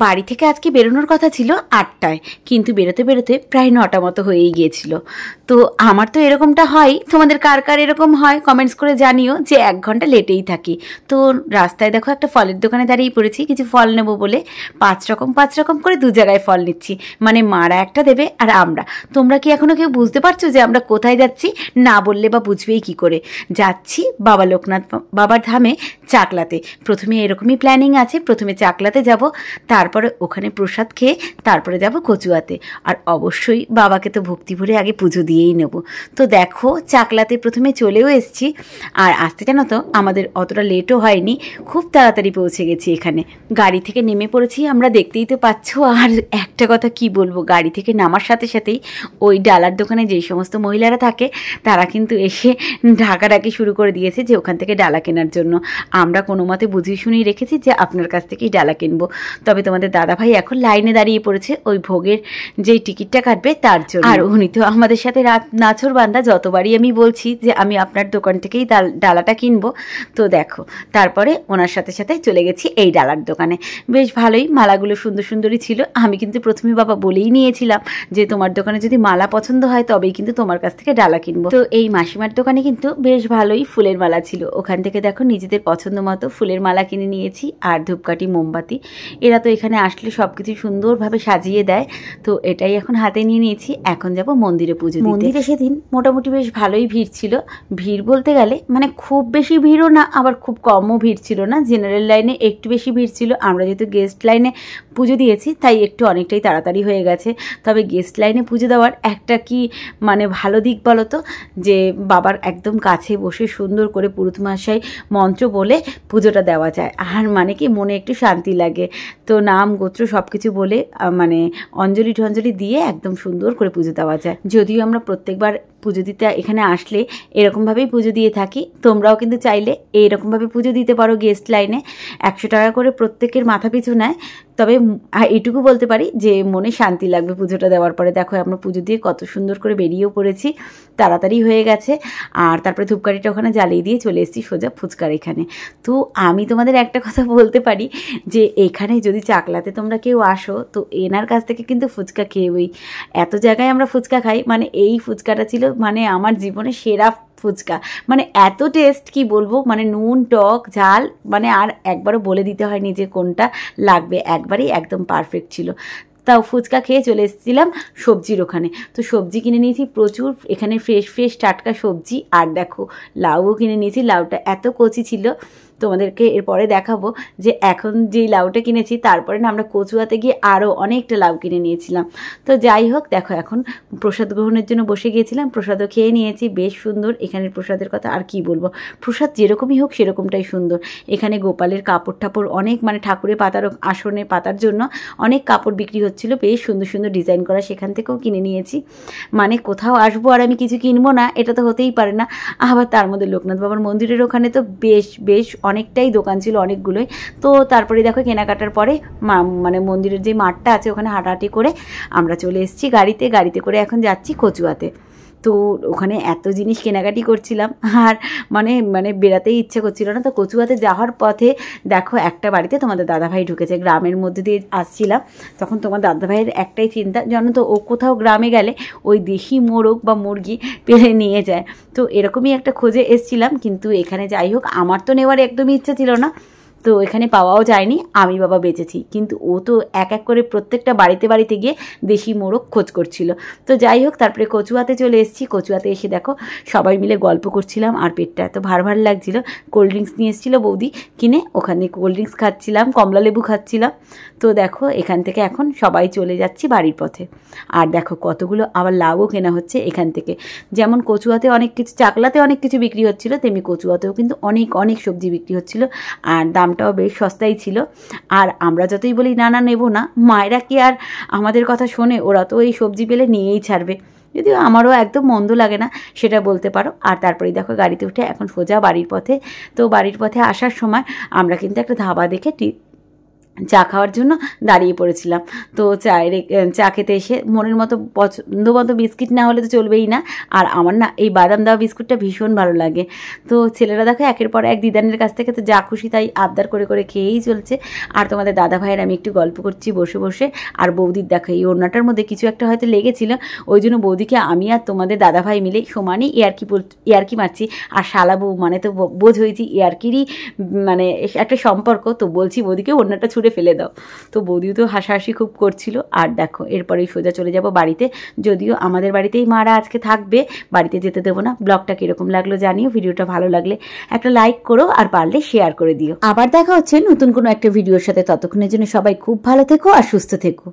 বাড়ি থেকে আজকে বেরোনোর কথা ছিল 8টায়, কিন্তু বেরোতে বেরোতে প্রায় 9টা মতো হয়েই গিয়েছিল। তো আমার তো এরকমটা হয়, তোমাদের কার কার এরকম হয় কমেন্টস করে জানিও যে 1 ঘন্টা লেটেই থাকি। তো রাস্তায় দেখো একটা ফলের দোকানে দাঁড়িয়ে পড়েছি কিছু ফল নেব বলে। 5 রকম করে 2 জায়গায় ফল নিচ্ছি, মানে মারা একটা দেবে আর আমরা। তোমরা কি এখনো কেউ বুঝতে পারছো যে আমরা কোথায় যাচ্ছি? না বললে বা বুঝবেই কি করে? যাচ্ছি বাবা লোকনাথ বাবার ধামে চাকলাতে। প্রথমে এরকমই প্ল্যানিং আছে, প্রথমে চাকলাতে যাব, তারপরে ওখানে প্রসাদ খেয়ে তারপরে যাব কচুয়াতে। আর অবশ্যই বাবাকে তো ভক্তি ভরে আগে পুজো দিয়েই নেব। তো দেখো চাকলাতে প্রথমে চলেও এসেছি, আর আসতে জানো তো আমাদের অতটা লেটও হয়নি, খুব তাড়াতাড়ি পৌঁছে গেছি এখানে। গাড়ি থেকে নেমে পড়েছি আমরা, দেখতেই তো পাচ্ছ। আর একটা কথা কি বলবো, গাড়ি থেকে নামার সাথে সাথেই ওই ডালার দোকানে যেই সমস্ত মহিলারা থাকে তারা কিন্তু এসে ঢাকাঢাকি শুরু করে দিয়েছে যে ওখান থেকে ডালা কেনার জন্য। আমরা কোনো মতে বুঝিয়ে শুনেই রেখেছি যে আপনার কাছ থেকেই ডালা কিনবো। তবে তোমাদের দাদাভাই এখন লাইনে দাঁড়িয়ে পড়েছে ওই ভোগের যেই টিকিটটা কাটবে তার জন্য। আর উনি তো আমাদের সাথে নাছর বান্দা, যতবারই আমি বলছি যে আমি আপনার দোকান থেকেই ডালাটা কিনবো। তো দেখো তারপরে ওনার সাথে সাথে চলে গেছি এই ডালার দোকানে। বেশ ভালোই মালাগুলো সুন্দর সুন্দরই ছিল। আমি কিন্তু প্রথমে বাবা বলেই নিয়েছিলাম যে তোমার দোকানে যদি মালা পছন্দ হয় তবেই কিন্তু তোমার কাছ থেকে ডালা কিনবো। তো এই মাসিমার দোকানে কিন্তু বেশ ভালোই ফুলের মালা ছিল। ওখান থেকে দেখো নিজেদের পছন্দ মতো ফুলের মালা কিনে নিয়েছি, আর ধূপকাঠি মোমবাতি। এরা তো এখানে আসলে সব কিছু সুন্দরভাবে সাজিয়ে দেয়। তো এটাই এখন হাতে নিয়ে নিয়েছি। এখন যাব মন্দিরে পুজো দিতে। মন্দিরে সেদিন মোটামুটি বেশ ভালোই ভিড় ছিল। ভিড় বলতে গেলে মানে খুব বেশি ভিড়ও না, আবার খুব কমও ভিড় ছিল না। জেনারেল লাইনে একটু বেশি ভিড় ছিল। আমরা যেহেতু গেস্ট লাইনে পুজো দিয়েছি তাই একটু অনেকটাই তাড়াতাড়ি হয়ে গেছে। তবে গেস্ট লাইনে পুজো দেওয়ার একটা কি মানে ভালো দিক বলো তো, যে বাবার একদম কাছে বসে সুন্দর করে পুরোহিত মশাই মন্ত্র বলে পুজোটা দেওয়া যায়। আর মানে কি মনে একটু শান্তি লাগে। তো নাম গোত্র সব কিছু বলে মানে অঞ্জলি টঞ্জলি দিয়ে একদম সুন্দর করে পুজো দেওয়া যায়। যদিও আমরা প্রত্যেকবার পুজো দিতে এখানে আসলে এরকমভাবেই পুজো দিয়ে থাকি, তোমরাও কিন্তু চাইলে এইরকমভাবে পুজো দিতে পারো গেস্ট লাইনে। 100 টাকা করে প্রত্যেকের মাথা পিছু নেয়। তবে এটুকু বলতে পারি যে মনে শান্তি লাগবে পুজোটা দেওয়ার পরে। দেখো আমরা পুজো দিয়ে কত সুন্দর করে বেরিয়েও পড়েছি, তাড়াতাড়ি হয়ে গেছে। আর তারপরে ধূপকাঠিটা ওখানে জ্বালিয়ে দিয়ে চলে এসেছি সোজা ফুচকার এখানে। তো আমি তোমাদের একটা কথা বলতে পারি যে এখানে যদি চাকলাতে তোমরা কেউ আসো তো এনার কাছ থেকে কিন্তু ফুচকা খেয়েই। এত জায়গায় আমরা ফুচকা খাই, মানে এই ফুচকাটা ছিল মানে আমার জীবনে সেরা ফুচকা। মানে এত টেস্ট কি বলবো, মানে নুন টক ঝাল মানে আর একবারও বলে দিতে হয়নি যে কোনটা লাগবে, একবারেই একদম পারফেক্ট ছিল। তাও ফুচকা খেয়ে চলে এসেছিলাম সবজির ওখানে। তো সবজি কিনে নিয়েছি প্রচুর, এখানে ফ্রেশ ফ্রেশ টাটকা সবজি। আর দেখো লাউও কিনে নিয়েছি, লাউটা এত কচি ছিল। তোমাদেরকে এরপরে দেখাবো যে এখন যেই লাউটা কিনেছি তারপরে না আমরা কচুয়াতে গিয়ে আরও অনেকটা লাউ কিনে নিয়েছিলাম। তো যাই হোক দেখো এখন প্রসাদ গ্রহণের জন্য বসে গিয়েছিলাম, প্রসাদও খেয়ে নিয়েছি। বেশ সুন্দর এখানের প্রসাদের কথা আর কি বলবো, প্রসাদ যেরকমই হোক সেরকমটাই সুন্দর। এখানে গোপালের কাপড় টাপড় অনেক, মানে ঠাকুরের পাতার আসনে পাতার জন্য অনেক কাপড় বিক্রি হচ্ছিল, বেশ সুন্দর সুন্দর ডিজাইন করা, সেখান থেকেও কিনে নিয়েছি। মানে কোথাও আসবো আর আমি কিছু কিনবো না, এটা তো হতেই পারে না। আবার তার মধ্যে লোকনাথ বাবার মন্দিরের ওখানে তো বেশ বেশ অনেকটাই দোকান ছিল, অনেকগুলোই। তো তারপরে দেখো কেনাকাটার পরে মানে মন্দিরের যে মাঠটা আছে ওখানে হাঁটাহাঁটি করে আমরা চলে এসেছি গাড়িতে করে এখন যাচ্ছি কচুয়াতে। তো ওখানে এত জিনিস কেনাকাটি করছিলাম আর মানে বেরাতেই ইচ্ছে করছিল না। তো কচুয়াতে যাওয়ার পথে দেখো একটা বাড়িতে তোমাদের দাদাভাই ঢুকেছে। গ্রামের মধ্যে দিয়ে আসছিলাম, তখন তোমার দাদাভাইয়ের একটাই চিন্তা, জানো তো ও কোথাও গ্রামে গেলে ওই দেশি মোরগ বা মুরগি পেলে নিয়ে যায়। তো এরকমই একটা খোঁজে এসছিলাম, কিন্তু এখানে যাই হোক আমার তো নেওয়ার একদমই ইচ্ছা ছিল না। তো এখানে পাওয়াও যায়নি, আমি বাবা বেঁচেছি। কিন্তু ও তো এক এক করে প্রত্যেকটা বাড়িতে গিয়ে দেশি মোরগ খোঁজ করছিল। তো যাই হোক তারপরে কচুয়াতে চলে এসেছি। কচুয়াতে এসে দেখো সবাই মিলে গল্প করছিলাম, আর পেটটা এত ভার লাগছিল। কোল্ড ড্রিঙ্কস নিয়ে এসেছিলো বৌদি কিনে, ওখানে কোল্ড ড্রিঙ্কস খাচ্ছিলাম, কমলা লেবু খাচ্ছিলাম। তো দেখো এখান থেকে এখন সবাই চলে যাচ্ছি বাড়ির পথে। আর দেখো কতগুলো আবার লাউও কেনা হচ্ছে এখান থেকে। যেমন কচুয়াতে অনেক কিছু, চাকলাতে অনেক কিছু বিক্রি হচ্ছিলো, তেমনি কচুয়াতেও কিন্তু অনেক অনেক সবজি বিক্রি হচ্ছিলো, আর দামটাও বেশ সস্তাই ছিল। আর আমরা যতই বলি না নেব না, মায়েরা কি আর আমাদের কথা শোনে? ওরা তো এই সবজি পেলে নিয়েই ছাড়বে। যদিও আমারও একদম মন্দ লাগে না সেটা বলতে পারো। আর তারপরেই দেখো গাড়িতে উঠে এখন সোজা বাড়ির পথে। তো বাড়ির পথে আসার সময় আমরা কিন্তু একটা ধাবা দেখে চা খাওয়ার জন্য দাঁড়িয়ে পড়েছিলাম। তো চা খেতে এসে মনের মতো পছন্দ মতো বিস্কিট না হলে তো চলবেই না, আর আমার না এই বাদাম দেওয়া বিস্কুটটা ভীষণ ভালো লাগে। তো ছেলেরা দেখো একের পর এক দিদানের কাছ থেকে তো যা খুশি তাই আবদার করে করে খেয়েই চলছে। আর তোমাদের দাদা ভাইয়ের আমি একটু গল্প করছি বসে বসে। আর বৌদির দেখো এই ওড়নাটার মধ্যে কিছু একটা হয়তো লেগেছিল, ওই জন্য বৌদিকে আমি আর তোমাদের দাদা ভাই মিলে সমানই ইয়ার্কি মারছি। আর শালা বউ মানে তো বোঝ হয়েছি ইয়ার্কিরই মানে একটা সম্পর্ক। তো বলছি বৌদিকে ওড়নাটা ছুঁড়ে ফেলে দাও। তো বৌদিও তো হাসাহাসি খুব করছিল। আর দেখো এরপরেই সোজা চলে যাব বাড়িতে, যদিও আমাদের বাড়িতেই মারা আজকে থাকবে, বাড়িতে যেতে দেবো না। ব্লগটা কীরকম লাগলো জানিও, ভিডিওটা ভালো লাগলে একটা লাইক করো আর পারলে শেয়ার করে দিও। আবার দেখা হচ্ছে নতুন কোনো একটা ভিডিওর সাথে, ততক্ষণের জন্য সবাই খুব ভালো থেকো আর সুস্থ থেকো।